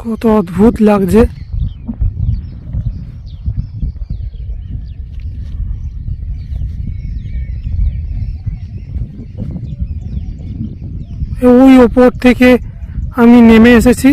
কত অদ্ভুত লাগছে। ওই ওপর থেকে আমি নেমে এসেছি।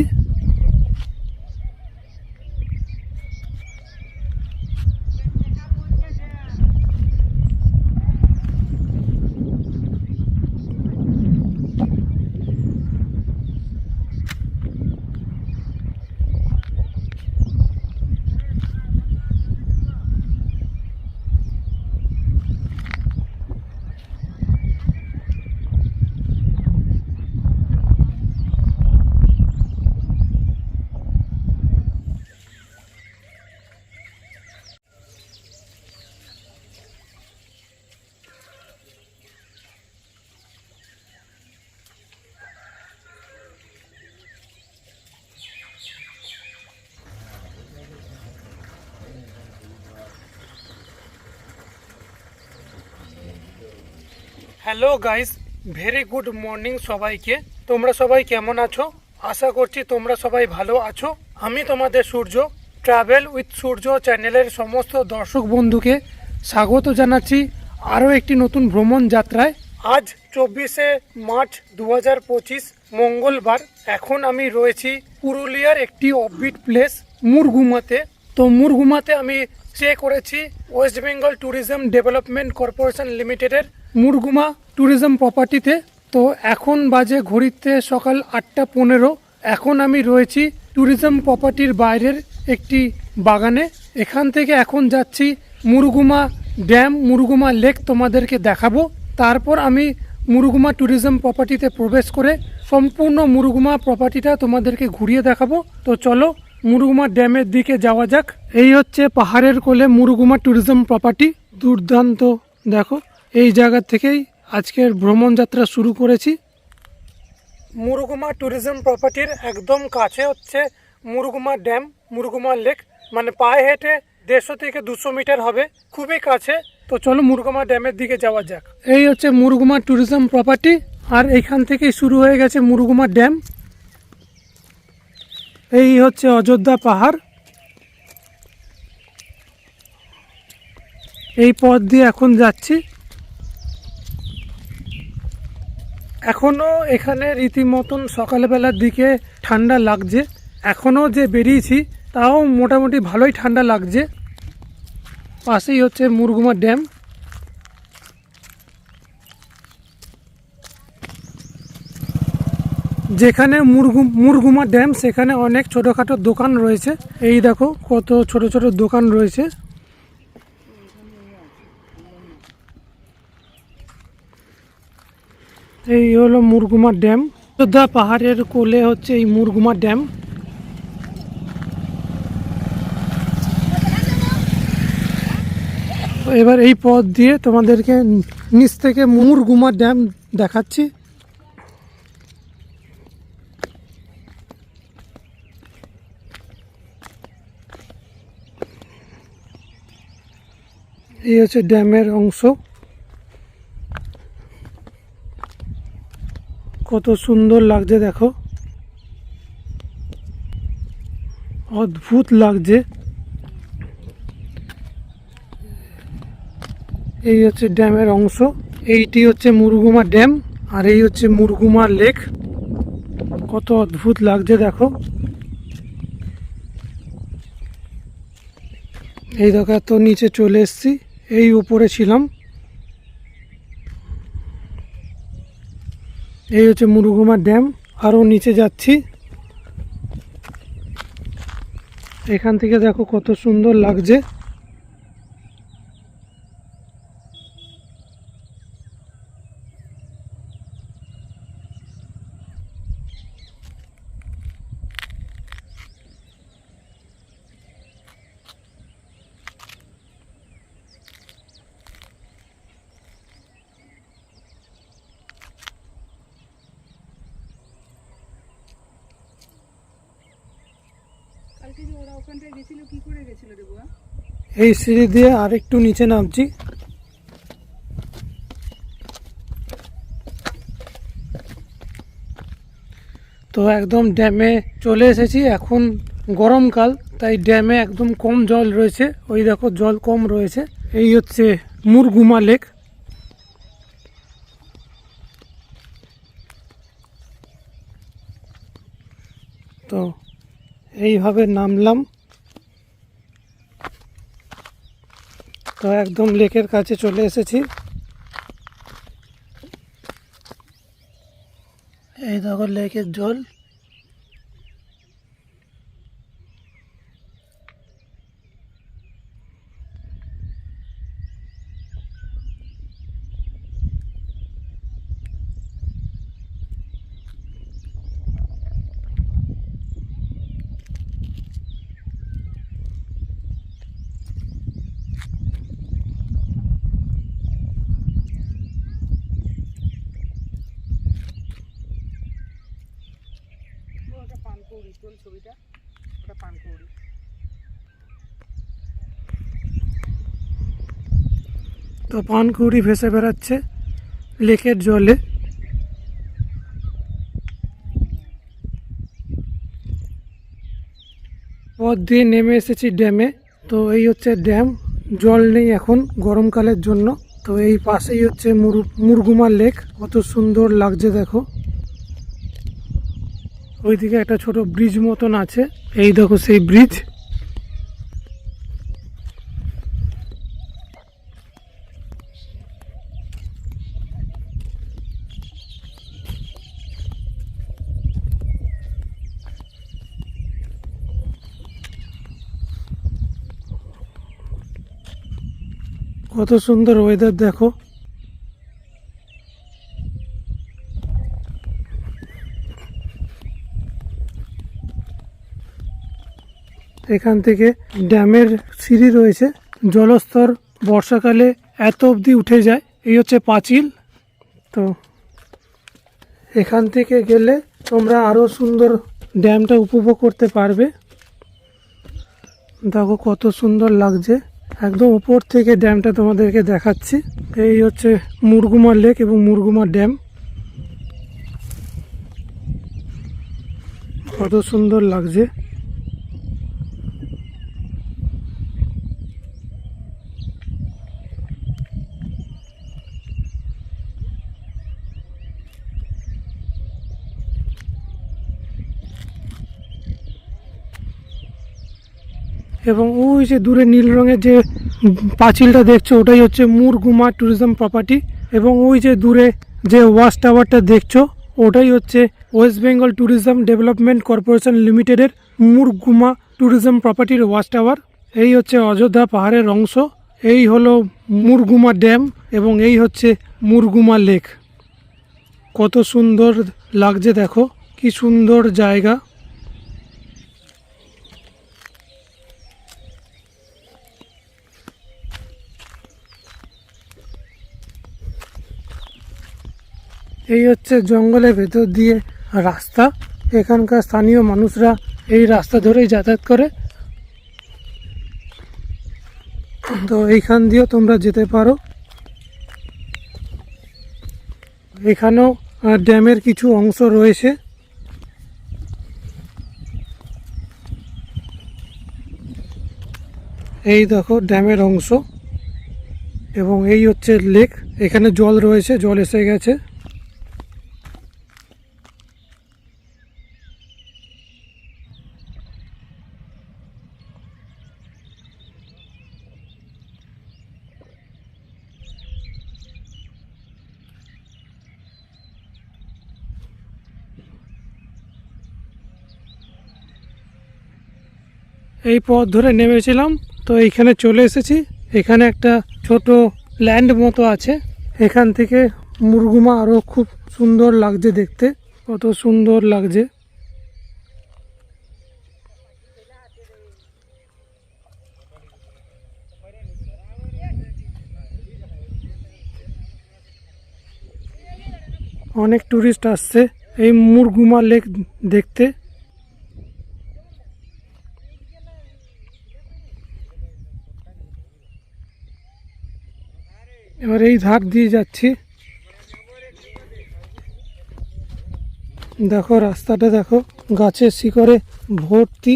Hello guys, very good morning সবাইকে। তোমরা সবাই কেমন আছো? আশা করছি তোমরা সবাই ভালো আছো। আমি তোমাদের সূর্য, ট্রাভেল উইথ সূর্য চ্যানেলের সমস্ত দর্শক বন্ধুকে স্বাগত জানাচ্ছি আরও একটি নতুন ভ্রমণ যাত্রায়। আজ 24শে মার্চ 2025 মঙ্গলবার। এখন আমি রয়েছি পুরুলিয়ার একটি অফবিট প্লেস মুরগুমাতে। তো মুরগুমাতে আমি স্টে করেছি West Bengal tourism development corporation লিমিটেডের মুরগুমা ট্যুরিজম প্রপার্টিতে। তো এখন বাজে ঘড়িতে সকাল 8:15। এখন আমি রয়েছি ট্যুরিজম প্রপার্টির বাইরের একটি বাগানে। এখান থেকে এখন যাচ্ছি মুরগুমা ড্যাম, মুরগুমা লেক তোমাদেরকে দেখাবো। তারপর আমি মুরগুমা ট্যুরিজম প্রপার্টিতে প্রবেশ করে সম্পূর্ণ মুরগুমা প্রপার্টিটা তোমাদেরকে ঘুরিয়ে দেখাবো। তো চলো মুরগুমা ড্যামের দিকে যাওয়া যাক। এই হচ্ছে পাহাড়ের কোলে মুরগুমা ট্যুরিজম প্রপার্টি। দুর্দান্ত, দেখো এই জায়গা থেকেই আজকের ভ্রমণ যাত্রা শুরু করেছি। মুরগুমা ট্যুরিজম প্রপার্টির একদম কাছে হচ্ছে মুরগুমা ড্যাম, মুরগুমা লেক, মানে পায়ে হেঁটে 150 থেকে 200 মিটার হবে, খুবই কাছে। তো চলো মুরগুমা ড্যামের দিকে যাওয়া যাক। এই হচ্ছে মুরগুমা ট্যুরিজম প্রপার্টি, আর এখান থেকেই শুরু হয়ে গেছে মুরগুমা ড্যাম। এই হচ্ছে অযোধ্যা পাহাড়। এই পথ দিয়ে এখন যাচ্ছি। এখনও এখানে রীতিমতন সকালবেলার দিকে ঠান্ডা লাগছে। এখনও যে বেরিয়েছি তাও মোটামুটি ভালোই ঠান্ডা লাগছে। পাশেই হচ্ছে মুরগুমা ড্যাম। যেখানে মুরগুমা ড্যাম সেখানে অনেক ছোটোখাটো দোকান রয়েছে। এই দেখো কত ছোট ছোট দোকান রয়েছে। এই হলো মুরগুমা ড্যাম। অযোধ্যা পাহাড়ের কোলে হচ্ছে এই মুরগুমা ড্যাম। এবার এই পথ দিয়ে তোমাদেরকে নিচ থেকে মুরগুমা ড্যাম দেখাচ্ছি। এই হচ্ছে ড্যামের অংশ। কত সুন্দর লাগছে দেখো, অদ্ভুত লাগছে। এই হচ্ছে ড্যামের অংশ। এইটি হচ্ছে মুরগুমা ড্যাম, আর এই হচ্ছে মুরগুমা লেক। কত অদ্ভুত লাগছে দেখো। এই দেখো এত নিচে চলে এসেছি, এই উপরে ছিলাম। এই হচ্ছে মুরগুমা ড্যাম, আরও নিচে যাচ্ছি। এখান থেকে দেখো কত সুন্দর লাগছে। এই সিঁড়ি দিয়ে আরেকটু নিচে নামছি। তো একদম ড্যামে চলে এসেছি। এখন গরমকাল, তাই ড্যামে একদম কম জল রয়েছে। ওই দেখো জল কম রয়েছে। এই হচ্ছে মুরগুমা লেক। তো এইভাবে নামলাম। তো একদম লেকের কাছে চলে এসেছি। এই দেখো লেকের জল। তো পানকৌড়ি ভেসে বেড়াচ্ছে লেকের জলে। পথ দিয়ে নেমে এসেছি ড্যামে। তো এই হচ্ছে ড্যাম। জল নেই এখন গরমকালের জন্য। তো এই পাশেই হচ্ছে মুরগুমা লেক। কত সুন্দর লাগছে দেখো। ওইদিকে একটা ছোট ব্রিজ মতন আছে। এই দেখো সেই ব্রিজ। কত সুন্দর ওয়েদার দেখো। এখান থেকে ড্যামের সিঁড়ি রয়েছে। জলস্তর বর্ষাকালে এত অবধি উঠে যায়। এই হচ্ছে পাঁচিল। তো এখান থেকে গেলে তোমরা আরো সুন্দর ড্যামটা উপভোগ করতে পারবে। দেখো কত সুন্দর লাগছে। একদম উপর থেকে ড্যামটা তোমাদেরকে দেখাচ্ছি। এই হচ্ছে মুরগুমা লেক এবং মুরগুমা ড্যাম। কত সুন্দর লাগছে। এবং ওই যে দূরে নীল রঙের যে পাঁচিলটা দেখছো, ওটাই হচ্ছে মুরগুমা ট্যুরিজম প্রপার্টি। এবং ওই যে দূরে যে ওয়াচ টাওয়ারটা দেখছো, ওটাই হচ্ছে West Bengal tourism development corporation লিমিটেডের মুরগুমা ট্যুরিজম প্রপার্টির ওয়াচ টাওয়ার। এই হচ্ছে অযোধ্যা পাহাড়ের অংশ। এই হলো মুরগুমা ড্যাম এবং এই হচ্ছে মুরগুমা লেক। কত সুন্দর লাগছে দেখো, কি সুন্দর জায়গা। এই হচ্ছে জঙ্গলের ভেতর দিয়ে রাস্তা। এখানকার স্থানীয় মানুষরা এই রাস্তা ধরেই যাতায়াত করে। তো এইখান দিয়েও তোমরা যেতে পারো। এখানেও ড্যামের কিছু অংশ রয়েছে। এই দেখো ড্যামের অংশ এবং এই হচ্ছে লেক। এখানে জল রয়েছে, জল এসে গেছে। এই পথ ধরে নেমেছিলাম, তো এইখানে চলে এসেছি। এখানে একটা ছোট ল্যান্ড মতো আছে। এখান থেকে মুরগুমা আরও খুব সুন্দর লাগছে দেখতে। কত সুন্দর লাগছে। অনেক টুরিস্ট আসছে এই মুরগুমা লেক দেখতে। এবার এই ধার দিয়ে যাচ্ছি। দেখো রাস্তাটা দেখো, গাছের শিকড়ে ভর্তি।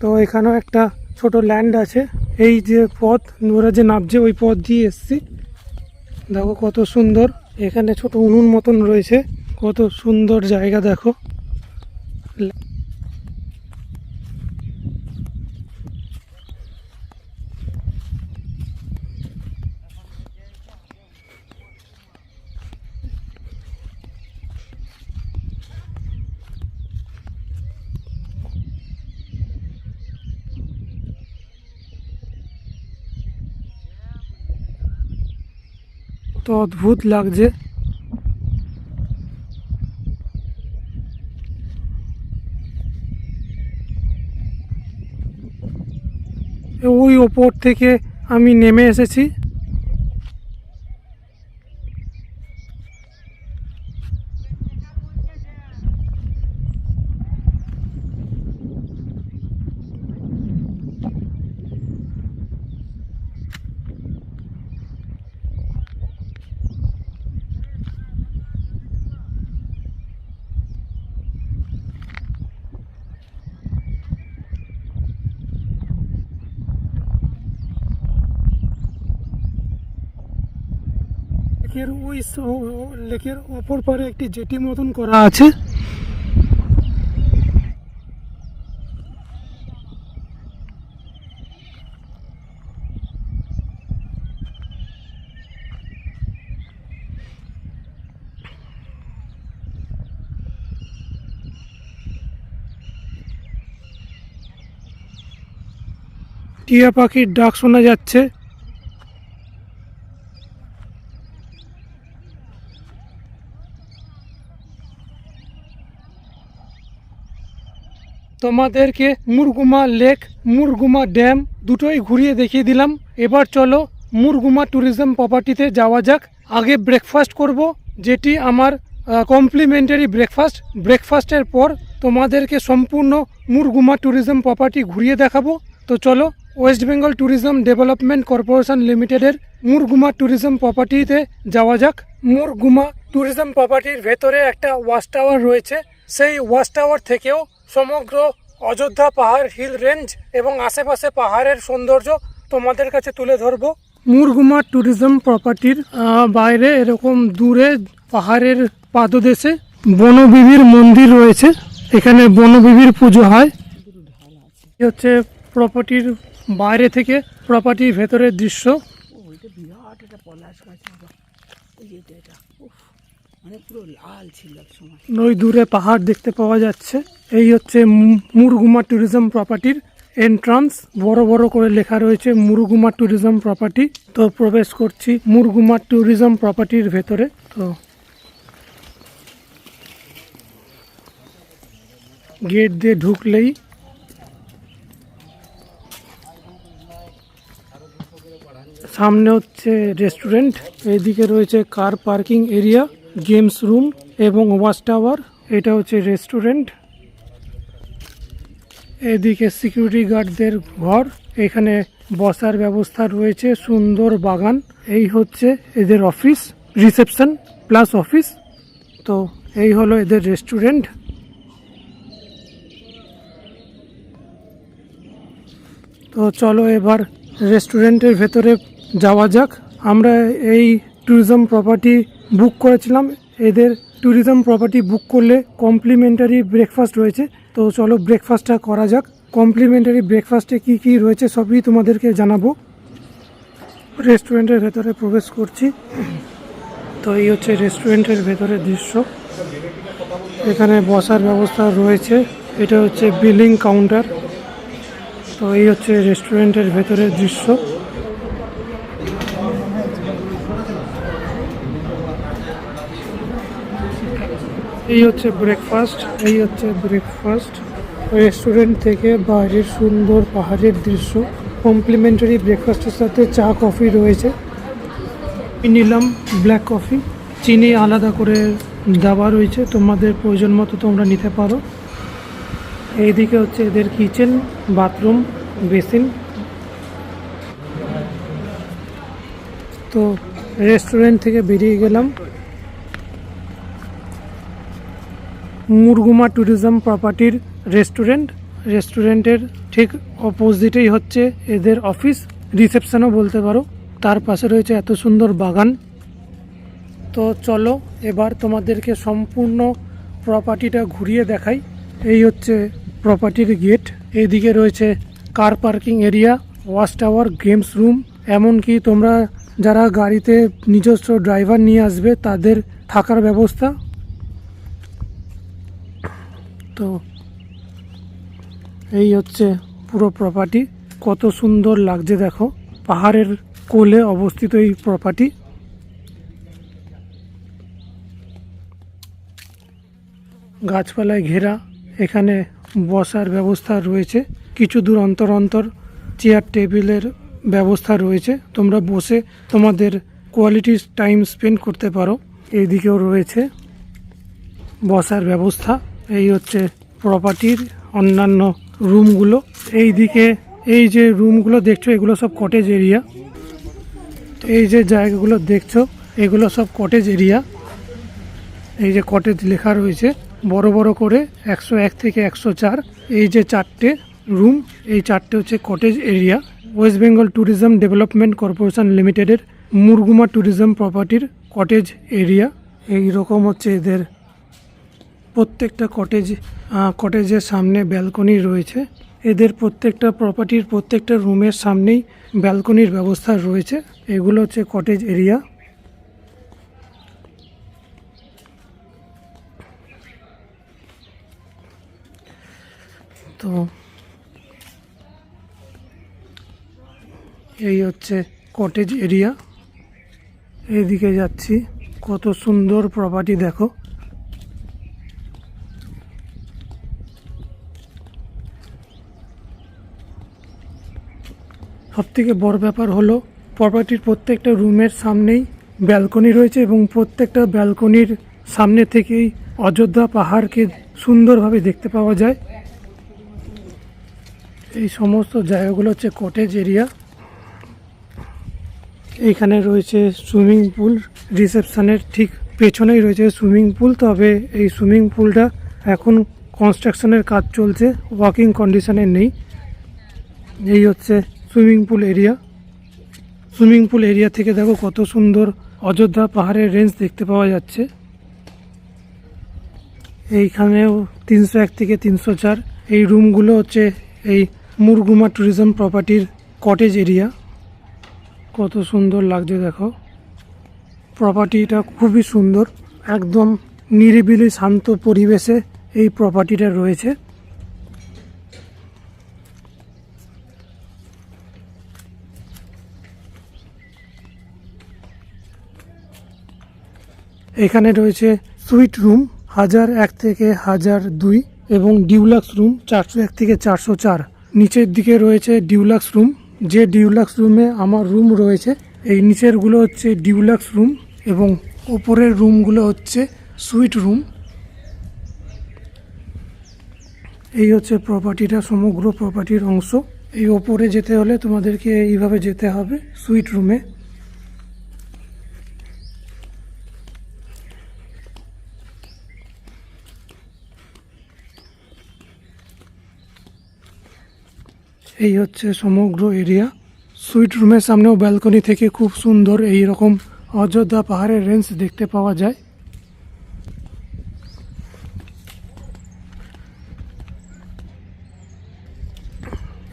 তো এখানেও একটা ছোট ল্যান্ড আছে। এই যে পথ ওরা যে নামছে ওই পথ দিয়ে এসছি। দেখো কত সুন্দর, এখানে ছোট উনুন মতন রয়েছে, কত সুন্দর জায়গা দেখো। তো অদ্ভুত লাগছে। ওই ওপর থেকে আমি নেমে এসেছি। লেকের ওই লেকের অপর পারে একটি জেটি মতন করা আছে। টিয়া পাখির ডাক শোনা যাচ্ছে। তোমাদেরকে মুরগুমা লেক, মুরগুমা ড্যাম দুটোই ঘুরিয়ে দেখিয়ে দিলাম। এবার চলো মুরগুমা ট্যুরিজম প্রপার্টিতে যাওয়া যাক। আগে ব্রেকফাস্ট করব, যেটি আমার কমপ্লিমেন্টারি ব্রেকফাস্টের পর তোমাদেরকে সম্পূর্ণ মুরগুমা ট্যুরিজম প্রপার্টি ঘুরিয়ে দেখাবো। তো চলো West Bengal tourism development corporation লিমিটেডের মুরগুমা ট্যুরিজম প্রপার্টিতে যাওয়া যাক। মুরগুমা ট্যুরিজম প্রপার্টির ভেতরে একটা ওয়াচ টাওয়ার রয়েছে। সেই ওয়াচ টাওয়ার থেকেও সমগ্র অযোধ্যা পাহাড় হিল রেঞ্জ এবং আশেপাশে পাহাড়ের সৌন্দর্য তোমাদের কাছে তুলে ধরবো। মুরগুমা ট্যুরিজম প্রপার্টির বাইরে এরকম দূরে পাহাড়ের পাদদেশে বনবিবির মন্দির রয়েছে। এখানে বনবিবির পুজো হয়। এই হচ্ছে প্রপার্টির বাইরে থেকে প্রপার্টির ভেতরের দৃশ্য। ওই দূরে পাহাড় দেখতে পাওয়া যাচ্ছে। এই হচ্ছে মুরগুমা ট্যুরিজম প্রপার্টির এন্ট্রান্স। বড় বড় করে লেখা রয়েছে মুরগুমা ট্যুরিজম প্রপার্টি। তো প্রবেশ করছি মুরগুমা ট্যুরিজম প্রপার্টির ভেতরে। তো গেট দিয়ে ঢুকলেই সামনে হচ্ছে রেস্টুরেন্ট, এইদিকে রয়েছে car parking area, games room এবং ওয়াচ টাওয়ার। এটা হচ্ছে রেস্টুরেন্ট। এদিকে সিকিউরিটি গার্ডদের ঘর, এখানে বসার ব্যবস্থা রয়েছে, সুন্দর বাগান। এই হচ্ছে এদের অফিস, রিসেপশন প্লাস অফিস। তো এই হলো এদের রেস্টুরেন্ট। তো চলো এবার রেস্টুরেন্টের ভেতরে যাওয়া যাক। আমরা এই ট্যুরিজম প্রপার্টি বুক করেছিলাম। এদের ট্যুরিজম প্রপার্টি বুক করলে কমপ্লিমেন্টারি ব্রেকফাস্ট রয়েছে। তো চলো ব্রেকফাস্টটা করা যাক। কমপ্লিমেন্টারি ব্রেকফাস্টে কি কি রয়েছে সবই তোমাদেরকে জানাবো। রেস্টুরেন্টের ভেতরে প্রবেশ করছি। তো এই হচ্ছে রেস্টুরেন্টের ভেতরের দৃশ্য। এখানে বসার ব্যবস্থা রয়েছে। এটা হচ্ছে বিলিং কাউন্টার। তো এই হচ্ছে রেস্টুরেন্টের ভেতরের দৃশ্য। এই হচ্ছে ব্রেকফাস্ট। রেস্টুরেন্ট থেকে বাইরের সুন্দর পাহাড়ের দৃশ্য। কমপ্লিমেন্টারি ব্রেকফাস্টের সাথে চা কফি রয়েছে। নিলাম ব্ল্যাক কফি, চিনি আলাদা করে দেওয়া রয়েছে, তোমাদের প্রয়োজন মতো তোমরা নিতে পারো। এইদিকে হচ্ছে এদের কিচেন, বাথরুম, বেসিন। তো রেস্টুরেন্ট থেকে বেরিয়ে গেলাম। মুরগুমা ট্যুরিজম প্রপার্টির রেস্টুরেন্টের ঠিক অপোজিটেই হচ্ছে এদের অফিস, রিসেপশনও বলতে পারো। তার পাশে রয়েছে এত সুন্দর বাগান। তো চলো এবার তোমাদেরকে সম্পূর্ণ প্রপার্টিটা ঘুরিয়ে দেখাই। এই হচ্ছে প্রপার্টির গেট। এইদিকে রয়েছে car parking area, watch tower, games room, এমনকি তোমরা যারা গাড়িতে নিজস্ব ড্রাইভার নিয়ে আসবে তাদের থাকার ব্যবস্থা। তো এই হচ্ছে পুরো প্রপার্টি, কত সুন্দর লাগছে দেখো। পাহাড়ের কোলে অবস্থিত এই প্রপার্টি। গাছপালায় ঘেরা, এখানে বসার ব্যবস্থা রয়েছে, কিছু দূর অন্তর অন্তর চেয়ার টেবিলের ব্যবস্থা রয়েছে, তোমরা বসে তোমাদের কোয়ালিটি টাইম স্পেন্ড করতে পারো। এইদিকেও রয়েছে বসার ব্যবস্থা। এই হচ্ছে প্রপার্টির অন্যান্য রুমগুলো। এইদিকে এই যে রুমগুলো দেখছো এগুলো সব কটেজ এরিয়া। এই যে জায়গাগুলো দেখছো এগুলো সব কটেজ এরিয়া। এই যে কটেজ লেখা রয়েছে বড় বড় করে 101 থেকে 104। এই যে 4টে রুম, এই 4টে হচ্ছে cottage area. West Bengal tourism development corporation লিমিটেডের মুরগুমা ট্যুরিজম প্রপার্টির কটেজ এরিয়া। এই রকম হচ্ছে এদের প্রত্যেকটা কটেজের সামনে ব্যালকনি রয়েছে। এদের প্রত্যেকটা প্রপার্টির প্রত্যেকটা রুমের সামনেই ব্যালকনির ব্যবস্থা রয়েছে। এগুলো হচ্ছে কটেজ এরিয়া। তো এই হচ্ছে কটেজ এরিয়া। এইদিকে যাচ্ছি, কত সুন্দর প্রপার্টি দেখো। সবথেকে বড় ব্যাপার হলো প্রপার্টির প্রত্যেকটা রুমের সামনেই ব্যালকনি রয়েছে এবং প্রত্যেকটা ব্যালকনির সামনে থেকেই অযোধ্যা পাহাড়কে সুন্দরভাবে দেখতে পাওয়া যায়। এই সমস্ত জায়গাগুলো হচ্ছে কটেজ এরিয়া। এইখানে রয়েছে সুইমিং পুল, রিসেপশনের ঠিক পেছনেই রয়েছে সুইমিং পুল। তবে এই সুইমিং পুলটা এখন কনস্ট্রাকশনের কাজ চলছে, ওয়ার্কিং কন্ডিশনে নেই। এই হচ্ছে swimming pool area. Swimming pool area থেকে দেখো কত সুন্দর অযোধ্যা পাহাড়ের রেঞ্জ দেখতে পাওয়া যাচ্ছে। এইখানেও 301 থেকে 304 এই রুমগুলো হচ্ছে এই মুরগুমা ট্যুরিজম প্রপার্টির কটেজ এরিয়া। কত সুন্দর লাগছে দেখো। প্রপার্টিটা খুবই সুন্দর, একদম নিরিবিলি শান্ত পরিবেশে এই প্রপার্টিটা রয়েছে। এখানে রয়েছে সুইট রুম 1001 থেকে 1002 এবং ডিউলাক্স রুম 401 থেকে 404। নিচের দিকে রয়েছে ডিউলাক্স রুম, যে ডিউলাক্স রুমে আমার রুম রয়েছে। এই নিচেরগুলো হচ্ছে ডিউলাক্স রুম এবং ওপরের রুমগুলো হচ্ছে সুইট রুম। এই হচ্ছে প্রপার্টিটা, সমগ্র প্রপার্টির অংশ। এই ওপরে যেতে হলে তোমাদেরকে এইভাবে যেতে হবে সুইট রুমে। এই হচ্ছে সমগ্র এরিয়া। সুইট রুমের সামনেও ব্যালকনি থেকে খুব সুন্দর এই রকম অযোধ্যা পাহাড়ের রেঞ্জ দেখতে পাওয়া যায়।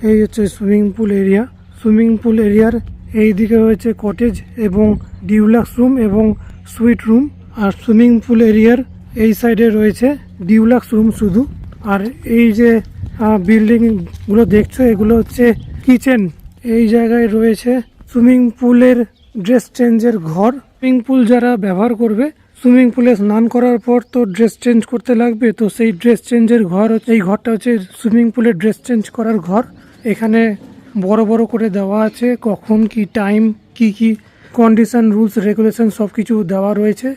এই হচ্ছে swimming pool area. Swimming pool এরিয়ার এই দিকে রয়েছে কটেজ এবং ডিউলাক্স রুম এবং সুইট রুম। আর সুইমিং পুল এরিয়ার এই সাইডে রয়েছে ডিউলাক্স রুম শুধু। আর এই যে বিল্ডিংগুলো দেখছো এগুলো হচ্ছে কিচেন। এই জায়গায় রয়েছে সুইমিং পুলের ড্রেস চেঞ্জের ঘর। সুইমিং পুল যারা ব্যবহার করবে, সুইমিং পুলে স্নান করার পর তো ড্রেস চেঞ্জ করতে লাগবে, তো সেই ড্রেস চেঞ্জের ঘর, এই ঘরটা হচ্ছে সুইমিং পুলে ড্রেস চেঞ্জ করার ঘর। এখানে বড় বড় করে দেওয়া আছে কখন কি টাইম, কি কি কন্ডিশন, রুলস রেগুলেশন সব কিছু দেওয়া রয়েছে।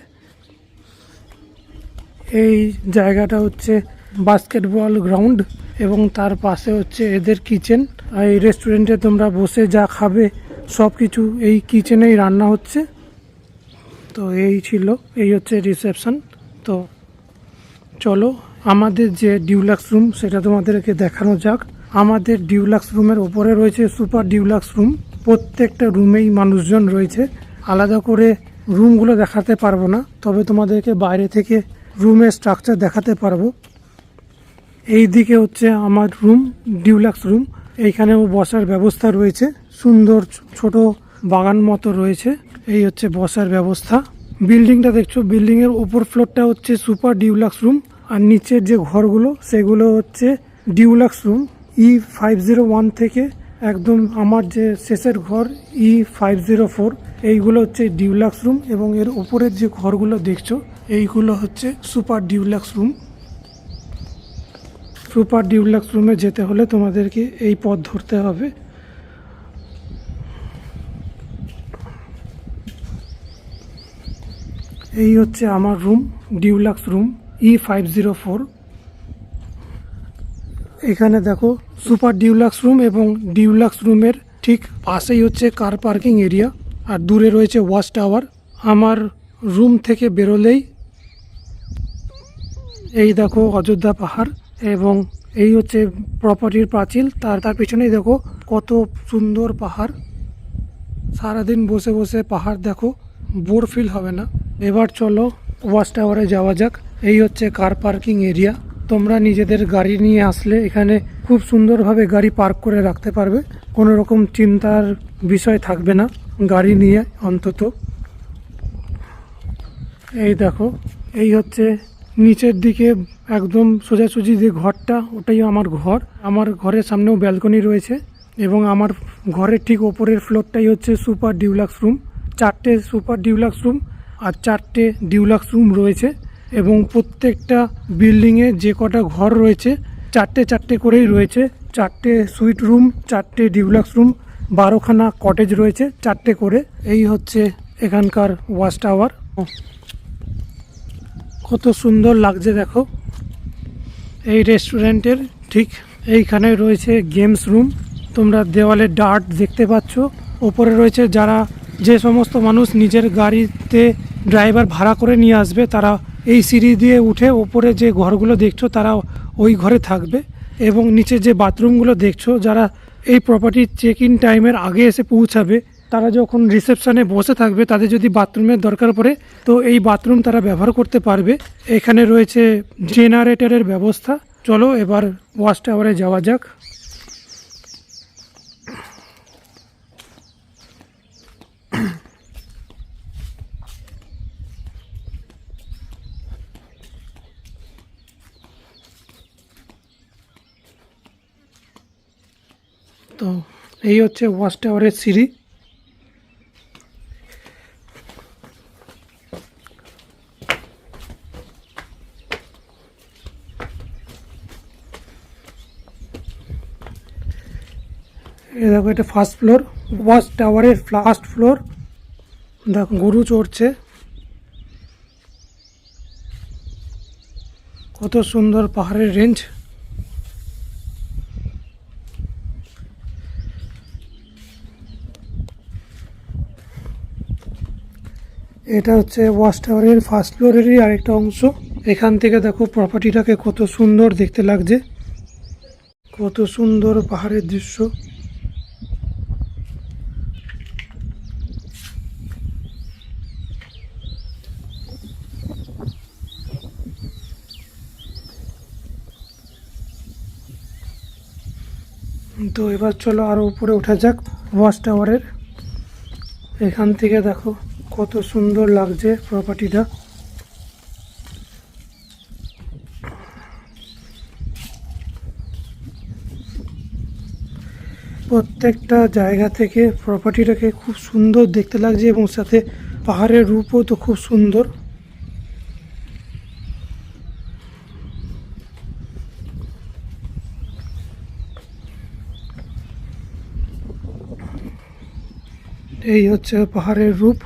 এই জায়গাটা হচ্ছে বাস্কেটবল গ্রাউন্ড এবং তার পাশে হচ্ছে এদের কিচেন। এই রেস্টুরেন্টে তোমরা বসে যা খাবে সব কিছু এই কিচেনেই রান্না হচ্ছে। তো এই ছিল, এই হচ্ছে রিসেপশন। তো চলো আমাদের যে ডিউলাক্স রুম সেটা তোমাদেরকে দেখানো যাক। আমাদের ডিউলাক্স রুমের ওপরে রয়েছে সুপার ডিউলাক্স রুম। প্রত্যেকটা রুমেই মানুষজন রয়েছে। আলাদা করে রুমগুলো দেখাতে পারবো না, তবে তোমাদেরকে বাইরে থেকে রুমের স্ট্রাকচার দেখাতে পারবো। এই দিকে হচ্ছে আমার রুম, ডিউলাক্স রুম। এইখানেও বসার ব্যবস্থা রয়েছে, সুন্দর ছোট বাগান মতো রয়েছে। এই হচ্ছে বসার ব্যবস্থা। বিল্ডিংটা দেখছো, বিল্ডিং এর উপর ফ্লোরটা হচ্ছে সুপার ডিউলাক্স রুম, আর নিচের যে ঘরগুলো সেগুলো হচ্ছে ডিউলাক্স রুম। E501 থেকে একদম আমার যে শেষের ঘর E504, এইগুলো হচ্ছে ডিউলাক্স রুম, এবং এর উপরের যে ঘরগুলো দেখছো এইগুলো হচ্ছে super deluxe room. Super deluxe রুমে যেতে হলে তোমাদেরকে এই পথ ধরতে হবে। এই হচ্ছে আমার রুম, ডিউলাক্স রুম E504। এখানে দেখো সুপার ডিউলাক্স রুম এবং ডিউলাক্স রুমের ঠিক পাশেই হচ্ছে কার পার্কিং এরিয়া, আর দূরে রয়েছে ওয়াচ টাওয়ার। আমার রুম থেকে বেরোলেই এই দেখো অযোধ্যা পাহাড়, এবং এই হচ্ছে প্রপার্টির প্রাচীর। তার পিছনেই দেখো কত সুন্দর পাহাড়। সারাদিন বসে বসে পাহাড় দেখো, বোর ফিল হবে না। এবার চলো ওয়াচ টাওয়ারে যাওয়া যাক। এই হচ্ছে কার পার্কিং এরিয়া। তোমরা নিজেদের গাড়ি নিয়ে আসলে এখানে খুব সুন্দরভাবে গাড়ি পার্ক করে রাখতে পারবে, কোনো রকম চিন্তার বিষয় থাকবে না গাড়ি নিয়ে অন্তত। এই দেখো, এই হচ্ছে নিচের দিকে একদম সোজাসুজি যে ঘরটা, ওটাই আমার ঘর। আমার ঘরের সামনেও ব্যালকনি রয়েছে, এবং আমার ঘরের ঠিক ওপরের ফ্লোরটাই হচ্ছে সুপার ডিউলাক্স রুম। 4টে সুপার ডিউলাক্স রুম আর 4টে ডিউলাক্স রুম রয়েছে, এবং প্রত্যেকটা বিল্ডিংয়ে যে কটা ঘর রয়েছে 4টে করেই রয়েছে। 4টে সুইট রুম, 4টে ডিউলাক্স রুম, 12খানা কটেজ রয়েছে 4টে করে। এই হচ্ছে এখানকার ওয়াচ টাওয়ার। কত সুন্দর লাগছে দেখো। এই রেস্টুরেন্টের ঠিক এইখানে রয়েছে গেমস রুম। তোমরা দেওয়ালে ডার্ট দেখতে পাচ্ছ। ওপরে রয়েছে যে সমস্ত মানুষ নিজের গাড়িতে ড্রাইভার ভাড়া করে নিয়ে আসবে, তারা এই সিঁড়ি দিয়ে উঠে ওপরে যে ঘরগুলো দেখছো তারা ওই ঘরে থাকবে। এবং নিচে যে বাথরুমগুলো দেখছো, যারা এই প্রপার্টির চেক ইন টাইমের আগে এসে পৌঁছাবে, তারা যখন রিসেপশনে বসে থাকবে, তাদের যদি বাথরুমের দরকার পড়ে তো এই বাথরুম তারা ব্যবহার করতে পারবে। এখানে রয়েছে জেনারেটরের ব্যবস্থা। চলো এবার ওয়াচ টাওয়ারে যাওয়া যাক। তো এই হচ্ছে ওয়াচ টাওয়ারের সিঁড়ি। এই দেখো, এটা ফার্স্ট ফ্লোর, ওয়াচ টাওয়ারের ফার্স্ট ফ্লোর। দেখো গরু চড়ছে, কত সুন্দর পাহাড়ের রেঞ্জ। এটা হচ্ছে ওয়াচ টাওয়ারের ফার্স্ট ফ্লোরেরই আরেকটা অংশ। এখান থেকে দেখো প্রপার্টিটাকে কত সুন্দর দেখতে লাগছে, কত সুন্দর পাহাড়ের দৃশ্য। তো এবার চলো আরো উপরে ওঠা যাক ওয়াচ টাওয়ারের। এখান থেকে দেখো কত সুন্দর লাগছে প্রপার্টিটা। প্রত্যেকটা জায়গা থেকে প্রপার্টিটাকে খুব সুন্দর দেখতে লাগছে, এবং সাথে পাহাড়ের রূপও তো খুব সুন্দর। এই হচ্ছে পাহাড়ের রূপ।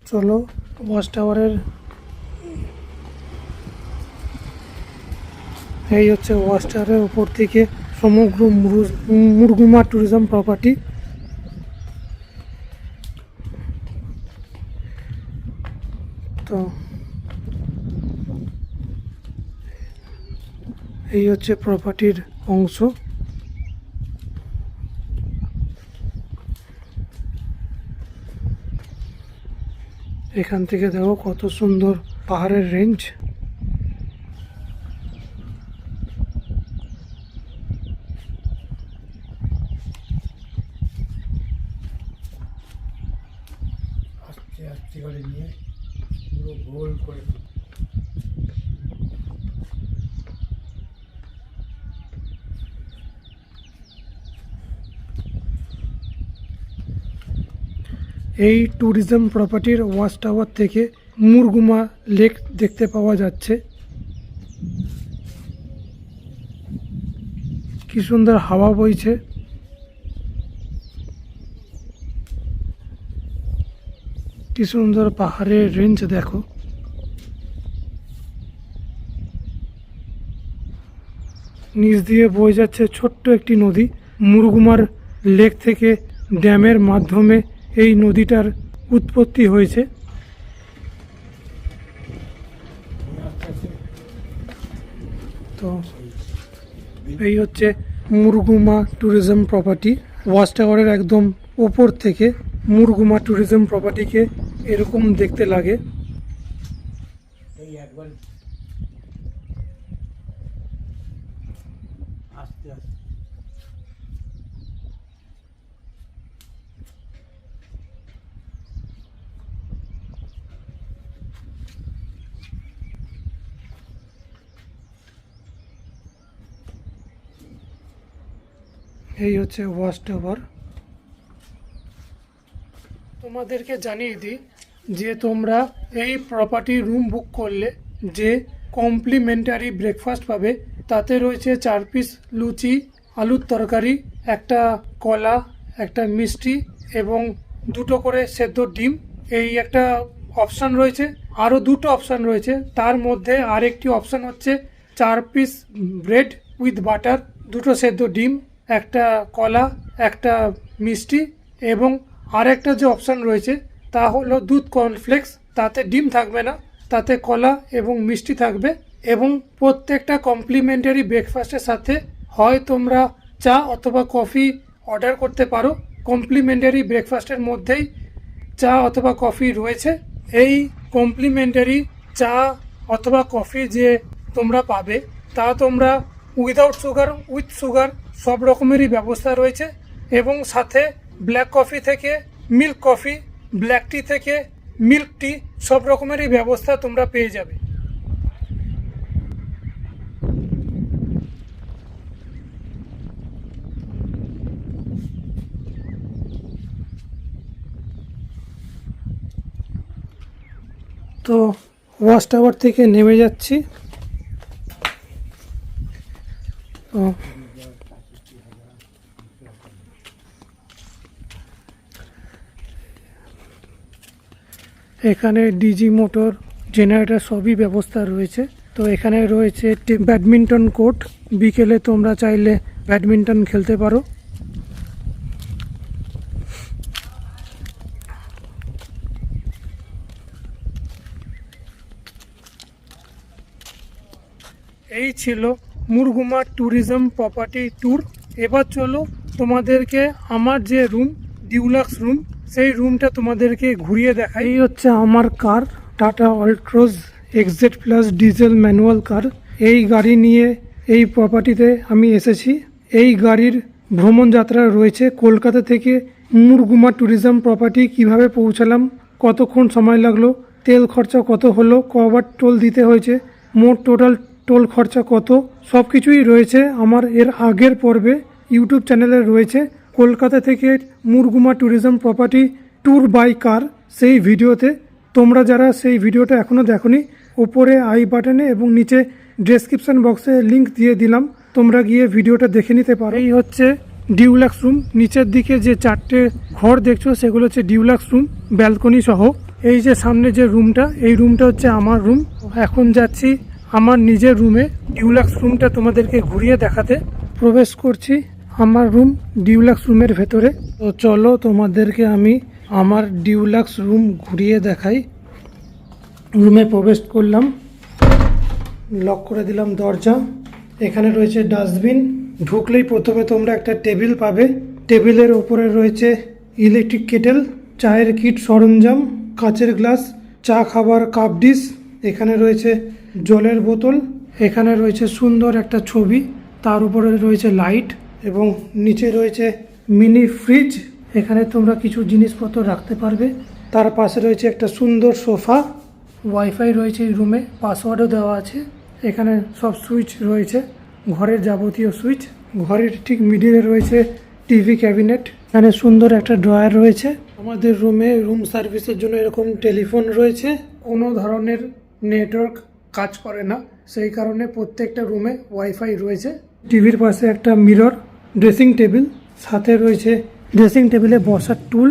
চলো ওয়াচ টাওয়ারের, এই হচ্ছে ওয়াচ টাওয়ারের উপর থেকে সমগ্র মুরগুমা ট্যুরিজম প্রপার্টি। তো এই হচ্ছে প্রপার্টির অংশ। এখান থেকে দেখো কত সুন্দর পাহাড়ের রেঞ্জ। আস্তে আস্তে করে নিয়ে পুরো গোল করে এই ট্যুরিজম প্রপার্টির ওয়াচ টাওয়ার থেকে মুরগুমা লেক দেখতে পাওয়া যাচ্ছে। কি সুন্দর হাওয়া বইছে। কি সুন্দর পাহাড়ের রেঞ্জ দেখো। নিচ দিয়ে বয়ে যাচ্ছে ছোট্ট একটি নদী। মুরগুমার লেক থেকে ড্যামের মাধ্যমে এই নদীটার উৎপত্তি হয়েছে। তো এই হচ্ছে মুরগুমা ট্যুরিজম প্রপার্টি। ওয়াচ টাওয়ারের একদম ওপর থেকে মুরগুমা ট্যুরিজম প্রপার্টিকে এরকম দেখতে লাগে। আস্তে আস্তে এই হচ্ছে ওয়াচ টাওয়ার। তোমাদেরকে জানিয়ে দিই যে তোমরা এই প্রপার্টি রুম বুক করলে যে কমপ্লিমেন্টারি ব্রেকফাস্ট পাবে তাতে রয়েছে 4 পিস লুচি, আলুর তরকারি, একটা কলা, একটা মিষ্টি এবং 2টো করে সেদ্ধ ডিম। এই একটা অপশান রয়েছে। আরও 2টো অপশান রয়েছে। তার মধ্যে আরেকটি অপশান হচ্ছে 4 পিস ব্রেড উইথ বাটার, 2টো সেদ্ধ ডিম, একটা কলা, একটা মিষ্টি এবং আরেকটা যে অপশান রয়েছে তা হলো দুধ কর্নফ্লেক্স। তাতে ডিম থাকবে না, তাতে কলা এবং মিষ্টি থাকবে। এবং প্রত্যেকটা কমপ্লিমেন্টারি ব্রেকফাস্টের সাথে হয় তোমরা চা অথবা কফি অর্ডার করতে পারো। কমপ্লিমেন্টারি ব্রেকফাস্টের মধ্যেই চা অথবা কফি রয়েছে। এই কমপ্লিমেন্টারি চা অথবা কফি যে তোমরা পাবে তা তোমরা উইদাউট সুগার, উইথ সুগার সব রকমেরই ব্যবস্থা রয়েছে। এবং সাথে ব্ল্যাক কফি থেকে মিল্ক কফি, ব্ল্যাক টি থেকে মিল্ক টি সব রকমেরই ব্যবস্থা তোমরা পেয়ে যাবে। তো ওয়াচ টাওয়ার থেকে নেমে যাচ্ছি। তো এখানে ডিজি মোটর, জেনারেটর সবই ব্যবস্থা রয়েছে। তো এখানে রয়েছে ব্যাডমিন্টন কোর্ট। বিকেলে তোমরা চাইলে ব্যাডমিন্টন খেলতে পারো। এই ছিল মুরগুমা ট্যুরিজম প্রপার্টি ট্যুর। এবার চলো তোমাদেরকে আমার যে রুম, ডিউলাক্স রুম, সেই রুমটা তোমাদেরকে ঘুরিয়ে দেখাই। এই হচ্ছে আমার car, Tata Altroz XZ plus diesel manual car. এই গাড়ি নিয়ে এই প্রপার্টিতে আমি এসেছি। এই গাড়ির ভ্রমণ যাত্রা রয়েছে কলকাতা থেকে মুরগুমা ট্যুরিজম প্রপার্টি। কিভাবে পৌঁছালাম, কতক্ষণ সময় লাগলো, তেল খরচা কত হলো, কবার টোল দিতে হয়েছে, মোট টোটাল টোল খরচা কত, সব কিছুই রয়েছে আমার এর আগের পর্বে ইউটিউব চ্যানেলে রয়েছে। কলকাতা থেকে Murguma tourism property tour by car, সেই ভিডিওতে তোমরা যারা সেই ভিডিওটা এখনও দেখোনি, ওপরে আই বাটনে এবং নিচে ডেসক্রিপশন বক্সে লিংক দিয়ে দিলাম, তোমরা গিয়ে ভিডিওটা দেখে নিতে পারো। এই হচ্ছে ডিউলাক্স রুম। নিচের দিকে যে 4টে ঘর দেখছো সেগুলো হচ্ছে ডিউলাক্স রুম, ব্যালকনি সহ। এই যে সামনে যে রুমটা, এই রুমটা হচ্ছে আমার রুম। এখন যাচ্ছি আমার নিজের রুমে, ডিউলাক্স রুমটা তোমাদেরকে ঘুরিয়ে দেখাতে। প্রবেশ করছি আমার রুম, ডিউলাক্স রুমের ভেতরে। তো চলো তোমাদেরকে আমি আমার ডিউলাক্স রুম ঘুরিয়ে দেখাই। রুমে প্রবেশ করলাম, লক করে দিলাম দরজা। এখানে রয়েছে ডাস্টবিন। ঢুকলেই প্রথমে তোমরা একটা টেবিল পাবে। টেবিলের ওপরে রয়েছে ইলেকট্রিক কেটেল, চায়ের কিট সরঞ্জাম, কাচের গ্লাস, চা খাবার কাপ ডিশ। এখানে রয়েছে জলের বোতল। এখানে রয়েছে সুন্দর একটা ছবি, তার উপরে রয়েছে লাইট এবং নিচে রয়েছে মিনি ফ্রিজ। এখানে তোমরা কিছু জিনিসপত্র রাখতে পারবে। তার পাশে রয়েছে একটা সুন্দর সোফা। ওয়াইফাই রয়েছে এই রুমে, পাসওয়ার্ডও দেওয়া আছে। এখানে সব সুইচ রয়েছে, ঘরের যাবতীয় সুইচ। ঘরের ঠিক মিডিলে রয়েছে টিভি ক্যাবিনেট। এখানে সুন্দর একটা ড্রয়ার রয়েছে। আমাদের রুমে রুম সার্ভিসের জন্য এরকম টেলিফোন রয়েছে। কোনো ধরনের নেটওয়ার্ক কাজ করে না, সেই কারণে প্রত্যেকটা রুমে ওয়াইফাই রয়েছে। টিভির পাশে একটা মিরর, ড্রেসিং টেবিল, সাথে রয়েছে ড্রেসিং টেবিলে বসার টুল।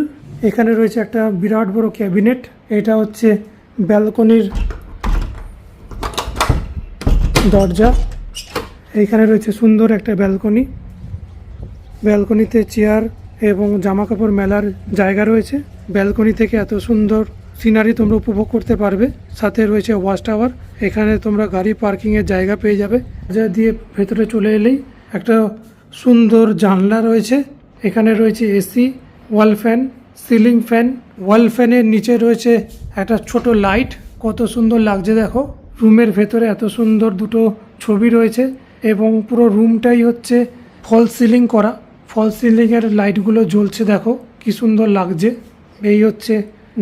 এখানে রয়েছে একটা বিরাট বড় ক্যাবিনেট। এটা হচ্ছে ব্যালকনির দরজা। এইখানে রয়েছে সুন্দর একটা ব্যালকনি। ব্যালকনিতে চেয়ার এবং জামা কাপড় মেলার জায়গা রয়েছে। ব্যালকনি থেকে এত সুন্দর সিনারি তোমরা উপভোগ করতে পারবে। সাথে রয়েছে ওয়াচ টাওয়ার। এখানে তোমরা গাড়ি পার্কিংয়ের জায়গা পেয়ে যাবে। যা দিয়ে ভেতরে চলে এলেই একটা সুন্দর জানলা রয়েছে। এখানে রয়েছে AC, wall fan, ceiling fan. Wall ফ্যানের নিচে রয়েছে একটা ছোট লাইট। কত সুন্দর লাগছে দেখো। রুমের ভেতরে এত সুন্দর দুটো ছবি রয়েছে এবং পুরো রুমটাই হচ্ছে ফল সিলিং করা। ফল সিলিংয়ের লাইটগুলো জ্বলছে, দেখো কি সুন্দর লাগছে। এই হচ্ছে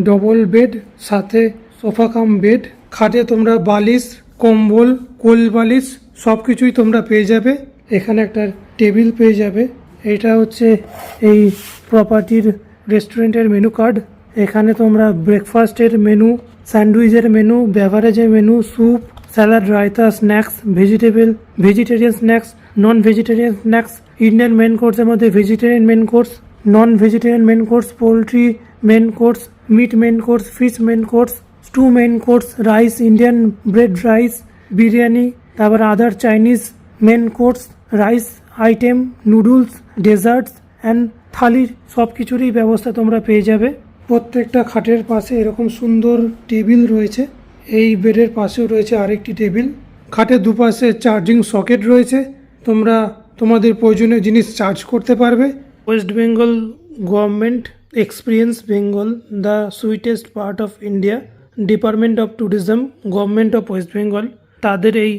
ডবল বেড, সাথে সোফা কাম বেড। খাটে তোমরা বালিশ, কম্বল, কোল বালিশ সব কিছুই তোমরা পেয়ে যাবে। এখানে একটা টেবিল পেয়ে যাবে। এটা হচ্ছে এই প্রপার্টির রেস্টুরেন্টের মেনু কার্ড। এখানে তোমরা ব্রেকফাস্টের মেনু, স্যান্ডউইচের মেনু, বেভারেজের menu, soup, salad, raita, snacks, vegetarian snacks, non vegetarian snacks, Indian main কোর্সের মধ্যে vegetarian main course, non vegetarian main course, poultry main course, meat main course, fish main course, stew main course, rice, Indian bread rice, biryani, তারপর other Chinese main course, rice item, noodles, desserts and থালির সব কিছুরই ব্যবস্থা তোমরা পেয়ে যাবে। প্রত্যেকটা খাটের পাশে এরকম সুন্দর টেবিল রয়েছে। এই বেডের পাশেও রয়েছে আরেকটি টেবিল। খাটের দুপাশে চার্জিং সকেট রয়েছে, তোমরা তোমাদের প্রয়োজনীয় জিনিস চার্জ করতে পারবে। West Bengal government experience Bengal, the sweetest part of India, department of tourism, government of West Bengal, তাদের এই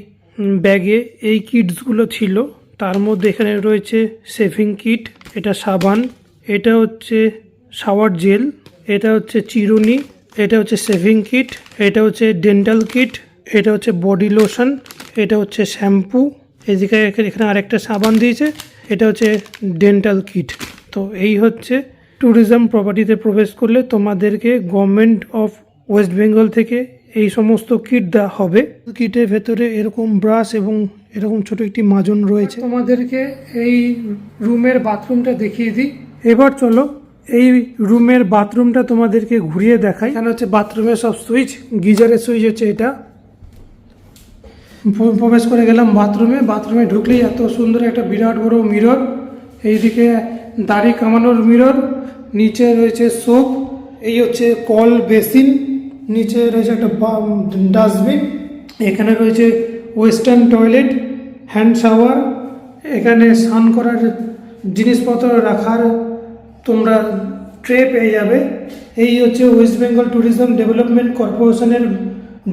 ব্যাগে এই কিটসগুলো ছিল। তার মধ্যে এখানে রয়েছে শেভিং কিট, এটা সাবান, এটা হচ্ছে শাওয়ার জেল, এটা হচ্ছে চিরুনি, এটা হচ্ছে শেভিং কিট, এটা হচ্ছে ডেন্টাল কিট, এটা হচ্ছে বডি লোশন, এটা হচ্ছে শ্যাম্পু, এদিকে এখানে আরেকটা সাবান দিয়েছে, এটা হচ্ছে ডেন্টাল কিট। তো এই হচ্ছে ট্যুরিজম প্রপার্টিতে প্রবেশ করলে তোমাদেরকে গভর্নমেন্ট অফ ওয়েস্ট বেঙ্গল থেকে এই সমস্ত কিট দেওয়া হবে। কিটের ভেতরে এরকম ব্রাশ এবং এরকম ছোট একটি মাজন রয়েছে। তোমাদেরকে এই রুমের বাথরুমটা দেখিয়ে দিই। এবার চলো এই রুমের বাথরুমটা তোমাদেরকে ঘুরিয়ে দেখাই। এখানে হচ্ছে বাথরুমের সব সুইচ, গিজারের সুইচ হচ্ছে এটা। প্রবেশ করে গেলাম বাথরুমে। বাথরুমে ঢুকলেই এত সুন্দর একটা বিরাট বড় মিরর, এইদিকে দাড়ি কামানোর মিরর, নিচে রয়েছে সোপ, এই হচ্ছে কল বেসিন, নিচে রয়েছে একটা ডাস্টবিন, এখানে রয়েছে ওয়েস্টার্ন টয়লেট, হ্যান্ড শাওয়ার, এখানে স্নান করার জিনিসপত্র রাখার তোমরা ট্রে পেয়ে যাবে। এই হচ্ছে ওয়েস্ট বেঙ্গল ট্যুরিজম ডেভেলপমেন্ট কর্পোরেশনের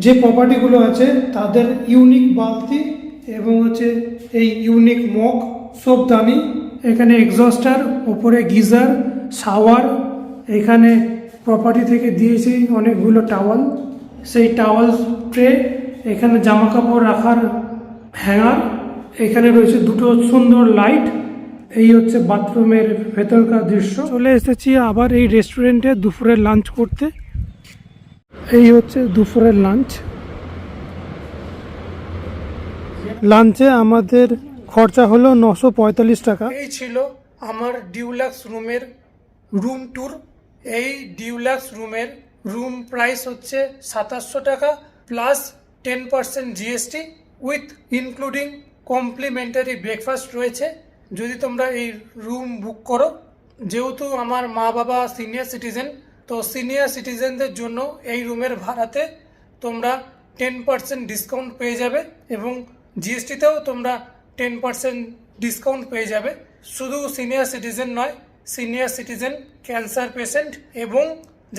যে প্রপার্টিগুলো আছে তাদের ইউনিক বালতি এবং হচ্ছে এই ইউনিক মগ, সোপদানি, এখানে এক্সস্টার, ওপরে গিজার, শাওয়ার, এখানে প্রপার্টি থেকে দিয়েছি অনেকগুলো টাওয়াল, সেই টাওয়াল ট্রে, এখানে জামা কাপড় রাখার হ্যাঙ্গার, এখানে রয়েছে দুটো সুন্দর লাইট। এই হচ্ছে বাথরুমের ভেতরকার দৃশ্য। চলে এসেছি আবার এই রেস্টুরেন্টে দুপুরের লাঞ্চ করতে। এই হচ্ছে দুপুরের লাঞ্চ। লাঞ্চে আমাদের খরচা হলো 945 টাকা। এই ছিল আমার ডিউলাক্স রুমের রুম ট্যুর। এই ডিউলাক্স রুমের রুম প্রাইস হচ্ছে 2700 টাকা plus 10% GST with including complimentary breakfast রয়েছে যদি তোমরা এই রুম বুক করো। যেহেতু আমার মা বাবা সিনিয়র সিটিজেন, তো সিনিয়র সিটিজেনদের জন্য এই রুমের ভাড়াতে তোমরা 10% ডিসকাউন্ট পেয়ে যাবে এবং জিএসটিতেও তোমরা 10% ডিসকাউন্ট পেয়ে যাবে। শুধু সিনিয়র সিটিজেন নয়, সিনিয়র সিটিজেন, ক্যান্সার পেশেন্ট এবং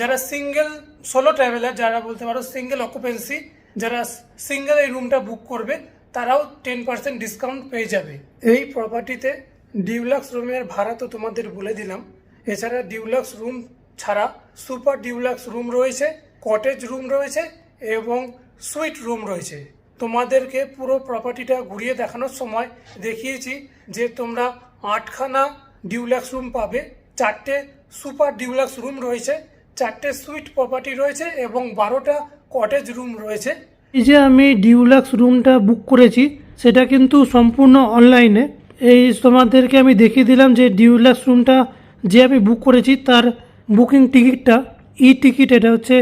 যারা সিঙ্গেল সোলো ট্রাভেলার, যারা বলতে পারো সিঙ্গেল অকুপেন্সি, যারা সিঙ্গেল এই রুমটা বুক করবে তারাও 10% ডিসকাউন্ট পেয়ে যাবে। এই প্রপার্টিতে ডিউলাক্স রুমের ভাড়া তো তোমাদের বলে দিলাম। এছাড়া ডিউলাক্স রুম ছাড়া সুপার ডিউলাক্স রুম রয়েছে, কটেজ রুম রয়েছে এবং সুইট রুম রয়েছে। তোমাদেরকে পুরো প্রপার্টিটা ঘুরিয়ে দেখানোর সময় দেখিয়েছি যে তোমরা 8খানা ডিউলাক্স রুম পাবে, 4টে সুপার ডিউলাক্স রুম রয়েছে, 4টে সুইট প্রপার্টি রয়েছে এবং 12টা কটেজ রুম রয়েছে। এই যে আমি ডিউলাক্স রুমটা বুক করেছি সেটা কিন্তু সম্পূর্ণ অনলাইনে। এই তোমাদেরকে আমি দেখিয়ে দিলাম যে ডিউলাক্স রুমটা যে আমি বুক করেছি তার বুকিং টিকিটটা ই টিকিট, এটা হচ্ছে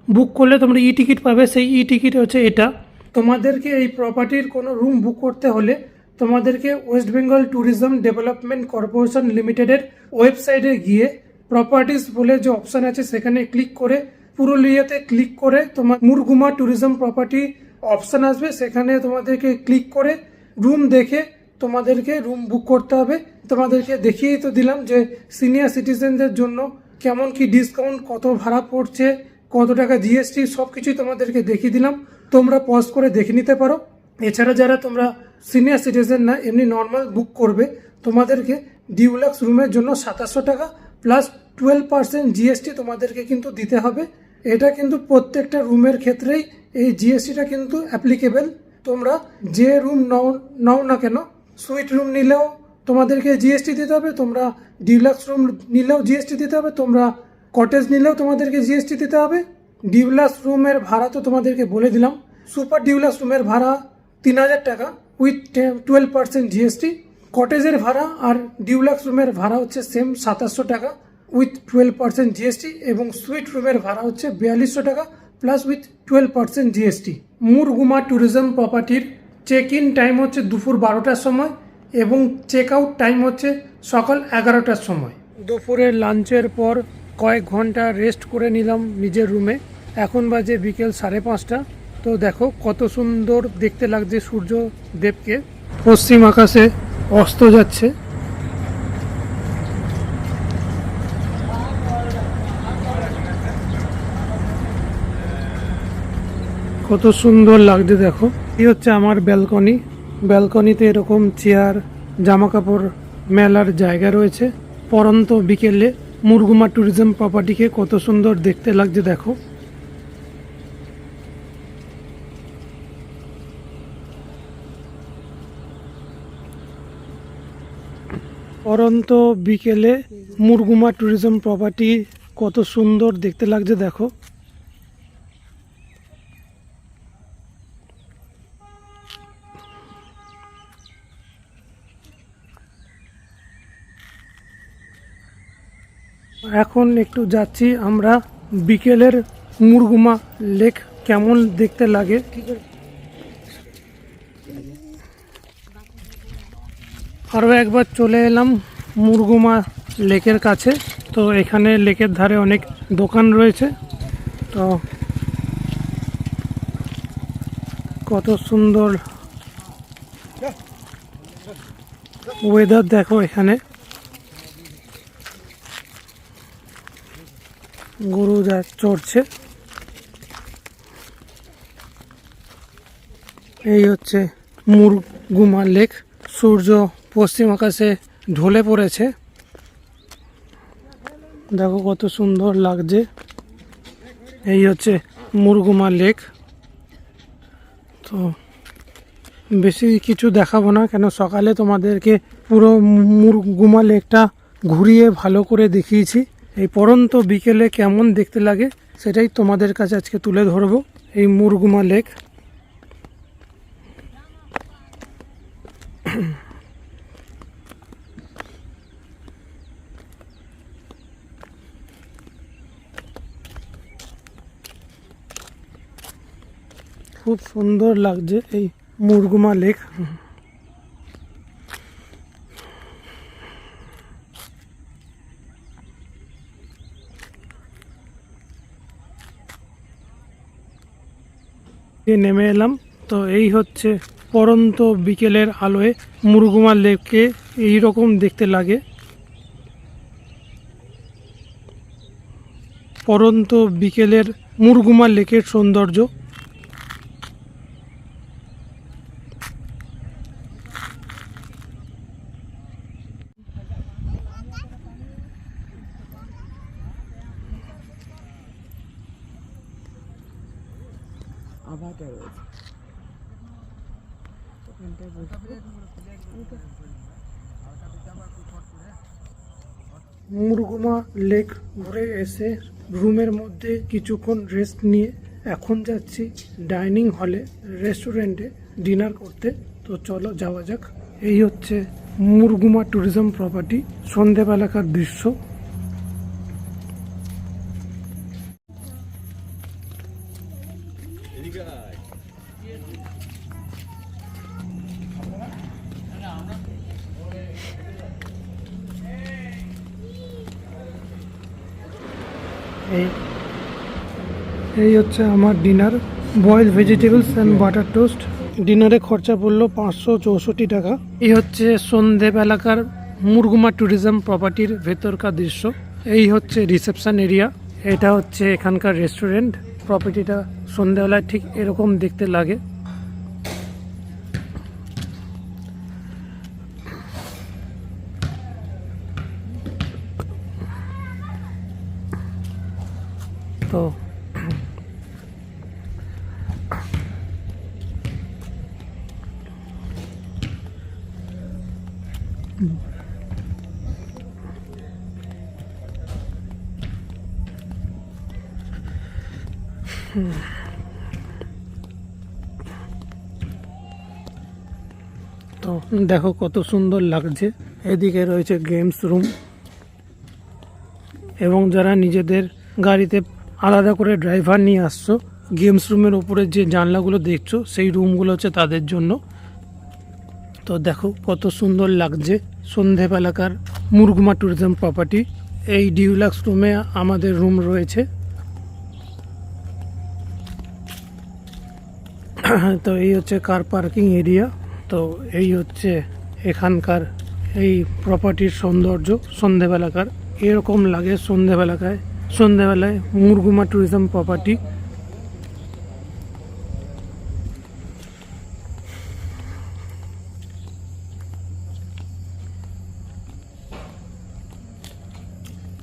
বুক করলে তোমরা ই টিকিট পাবে, সেই ই টিকিট হচ্ছে এটা। তোমাদেরকে এই প্রপার্টির কোনো রুম বুক করতে হলে তোমাদেরকে West Bengal tourism development corporation লিমিটেডের ওয়েবসাইটে গিয়ে প্রপার্টিস বলে যে অপশান আছে সেখানে ক্লিক করে পুরুলিয়াতে ক্লিক করে তোমার মুরগুমা ট্যুরিজম প্রপার্টি অপশান আসবে, সেখানে তোমাদেরকে ক্লিক করে রুম দেখে তোমাদেরকে রুম বুক করতে হবে। তোমাদেরকে দেখিয়েই তো দিলাম যে সিনিয়র সিটিজেনদের জন্য কেমন কি ডিসকাউন্ট, কত ভাড়া পড়ছে, কত টাকা জিএসটি, সব কিছুই তোমাদেরকে দেখিয়ে দিলাম। তোমরা পজ করে দেখে নিতে পারো। এছাড়া যারা তোমরা সিনিয়র সিটিজেন না এমনি নর্মাল বুক করবে তোমাদেরকে ডিউলাক্স রুমের জন্য 2700 টাকা প্লাস 12% জিএসটি তোমাদেরকে কিন্তু দিতে হবে। এটা কিন্তু প্রত্যেকটা রুমের ক্ষেত্রেই এই জিএসটিটা কিন্তু অ্যাপ্লিকেবল। তোমরা যে রুম নাও না কেন, সুইট রুম নিলেও তোমাদেরকে জিএসটি দিতে হবে, তোমরা ডিউলাক্স রুম নিলেও জিএসটি দিতে হবে, তোমরা কটেজ নিলেও তোমাদেরকে জিএসটি দিতে হবে। ডিউলাক্স রুমের ভাড়া তো তোমাদেরকে বলে দিলাম। সুপার ডিউলাক্স রুমের ভাড়া 3000 টাকা উইথ 12% জিএসটি। কটেজের ভাড়া আর ডিউলাক্স রুমের ভাড়া হচ্ছে সেম 2700 টাকা উইথ 12% জিএসটি এবং সুইট রুমের ভাড়া হচ্ছে 4200 টাকা plus with 12% GST. Murguma tourism প্রপার্টির চেক ইন টাইম হচ্ছে দুপুর 12টার সময় এবং চেক আউট টাইম হচ্ছে সকাল 11টার সময়। দুপুরের লাঞ্চের পর কয়েক ঘন্টা রেস্ট করে নিলাম নিজের রুমে। এখন বাজে বিকেল 5:30। তো দেখো কত সুন্দর দেখতে লাগছে সূর্য দেবকে, পশ্চিম আকাশে অস্ত যাচ্ছে। কত সুন্দর লাগছে দেখো। এই হচ্ছে আমার ব্যালকনি। ব্যালকনিতে এরকম চেয়ার, জামা কাপড় মেলার জায়গা রয়েছে। পরন্ত বিকেলে মুরগুমা ট্যুরিজম প্রপার্টিকে কত সুন্দর দেখতে লাগছে দেখো। পরন্ত বিকেলে মুরগুমা ট্যুরিজম প্রপার্টি কত সুন্দর দেখতে লাগছে দেখো। এখন একটু যাচ্ছি আমরা বিকেলের মুরগুমা লেক কেমন দেখতে লাগে। আরও একবার চলে এলাম মুরগুমা লেকের কাছে। তো এখানে লেকের ধারে অনেক দোকান রয়েছে। তো কত সুন্দর ওয়েদার দেখো। এখানে গরু যা চড়ছে। এই হচ্ছে মুরগুমা লেক। সূর্য পশ্চিম আকাশে ঢলে পড়েছে, দেখো কত সুন্দর লাগছে। এই হচ্ছে মুরগুমা লেক। তো বেশি কিছু দেখাবো না, কেন সকালে তোমাদেরকে পুরো মুরগুমা লেকটা ঘুরিয়ে ভালো করে দেখিয়েছি। এই পরন্ত বিকেলে কেমন দেখতে লাগে সেটাই তোমাদের কাছে আজকে তুলে ধরবো। এই মুরগুমা লেক। খুব সুন্দর লাগছে এই মুরগুমা লেক। নেমে এলাম। তো এই হচ্ছে পরন্ত বিকেলের আলোয় মুরগুমা লেককে এইরকম দেখতে লাগে। পরন্ত বিকেলের মুরগুমা লেকের সৌন্দর্য। মুরগুমা লেক ঘুরে এসে রুমের মধ্যে কিছুক্ষণ রেস্ট নিয়ে এখন যাচ্ছি ডাইনিং হলে, রেস্টুরেন্টে ডিনার করতে। তো চলো যাওয়া যাক। এই হচ্ছে মুরগুমা ট্যুরিজম প্রপার্টি, সন্ধেবেলাকার দৃশ্য। এই হচ্ছে আমার dinner, boiled vegetables and butter toast. ডিনারে খরচা পড়লো 564 টাকা। এই হচ্ছে সন্ধেবেলাকার মুরগুমা ট্যুরিজম প্রপার্টির ভেতরকার দৃশ্য। এই হচ্ছে রিসেপশন এরিয়া, এটা হচ্ছে এখানকার রেস্টুরেন্ট। প্রপার্টিটা সন্ধেবেলায় ঠিক এরকম দেখতে লাগে। তো তো দেখো কত সুন্দর লাগছে। এদিকে রয়েছে গেমস রুম, এবং যারা নিজেদের গাড়িতে আলাদা করে ড্রাইভার নিয়ে আসছো, গেমস রুমের উপরে যে জানলাগুলো দেখছো সেই রুমগুলো হচ্ছে তাদের জন্য। তো দেখো কত সুন্দর লাগছে সন্ধেবেলাকার মুরগুমা ট্যুরিজম প্রপার্টি। এই ডিউলাক্স রুমে আমাদের রুম রয়েছে। তো এই হচ্ছে কার পার্কিং এরিয়া। তো এই হচ্ছে এখানকার এই প্রপার্টির সৌন্দর্য সন্ধেবেলাকার। এরকম লাগে সন্ধেবেলায় মুরগুমা ট্যুরিজম প্রপার্টি।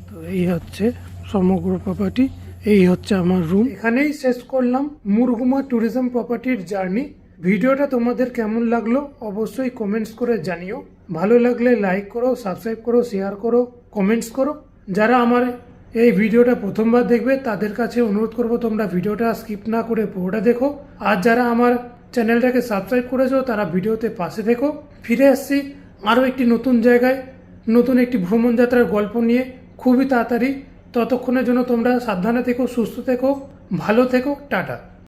তো এই হচ্ছে সমগ্র প্রপার্টি, এই হচ্ছে আমার রুম। এখানেই শেষ করলাম মুরগুমা ট্যুরিজম প্রপার্টির জার্নি। ভিডিওটা তোমাদের কেমন লাগলো অবশ্যই কমেন্টস করে জানিও। ভালো লাগলে লাইক করো, সাবস্ক্রাইব করো, শেয়ার করো, কমেন্টস করো। যারা আমার এই ভিডিওটা প্রথমবার দেখবে তাদের কাছে অনুরোধ করব তোমরা ভিডিওটা স্কিপ না করে পুরোটা দেখো। আর যারা আমার চ্যানেলটাকে সাবস্ক্রাইব করেছো তারা ভিডিওতে পাশে থেকো। ফিরে আসছি আরও একটি নতুন জায়গায়, নতুন একটি ভ্রমণ যাত্রার গল্প নিয়ে খুবই তাড়াতাড়ি। ততক্ষণের জন্য তোমরা সাবধানে থেকো, সুস্থ থেকো, ভালো থেকো, টাটা।